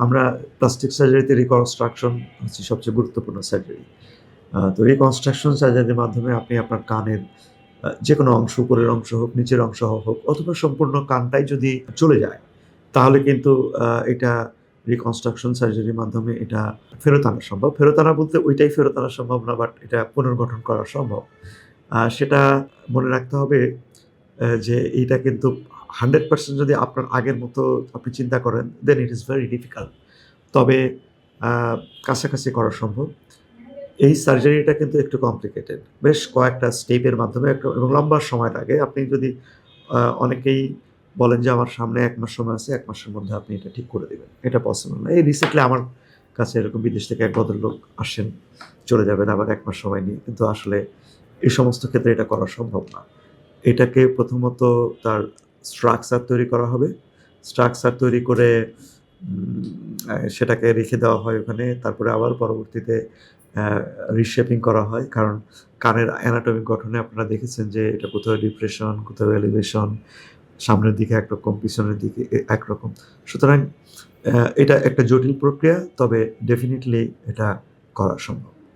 আমরা plastic সার্জারিতে reconstruction হচ্ছে সবচেয়ে গুরুত্বপূর্ণ সার্জারি। তো রিকনস্ট্রাকশন সার্জারির মাধ্যমে আপনি আপনার কানের যেকোনো অংশ, উপরের অংশ হোক, নিচের অংশ হোক অথবা সম্পূর্ণ কানটাই যদি চলে যায়, তাহলে কিন্তু এটা রিকনস্ট্রাকশন সার্জারির মাধ্যমে এটা ফেরত আনা সম্ভব। ফেরত আনা বলতে ওইটাই ফেরত আনা সম্ভব না, বাট এটা পুনর্গঠন করা সম্ভব। সেটা মনে রাখতে হবে যে এইটা কিন্তু 100% যদি আপনার আগের মতো আপনি চিন্তা করেন, then it is very difficult. তবে আ কাছাকাছি করা সম্ভব। এই সার্জারিটা কিন্তু একটু কমপ্লিকেটেড। বেশ কয়েকটা স্টেপের মাধ্যমে এবং লম্বা সময় লাগে। আপনি যদি অনেকেই বলেন যে, "আমার সামনে ১ মাস সময় আছে, ১ মাসের মধ্যে আপনি এটা ঠিক করে দিবেন।" এটা পসিবল না। এই রিসেন্টলি আমার কাছে এরকম বিদেশ থেকে এক ভদ্রলোক আসেন, চলে যাবেন আবার ১ মাস সময় নিয়ে। কিন্তু আসলে এই সমস্ত ক্ষেত্রে এটা করা সম্ভব না। এটাকে প্রথমত তার স্ট্রাকচার তৈরি করা হবে। স্ট্রাকচার তৈরি করে উম সেটাকে রেখে দেওয়া হয় ওখানে। তারপরে আবার পরবর্তীতে অ্যা রিশেপিং করা হয়। কারণ কানের অ্যানাটমিক গঠনে আপনারা দেখেছেন যে এটা কোথাও ডিপ্রেশন, কোথাও এলিভেশন, সামনের দিকে একরকম, পিছনের দিকে একরকম। সুতরাং এটা একটা জটিল প্রক্রিয়া, তবে ডেফিনিটলি এটা করা সম্ভব।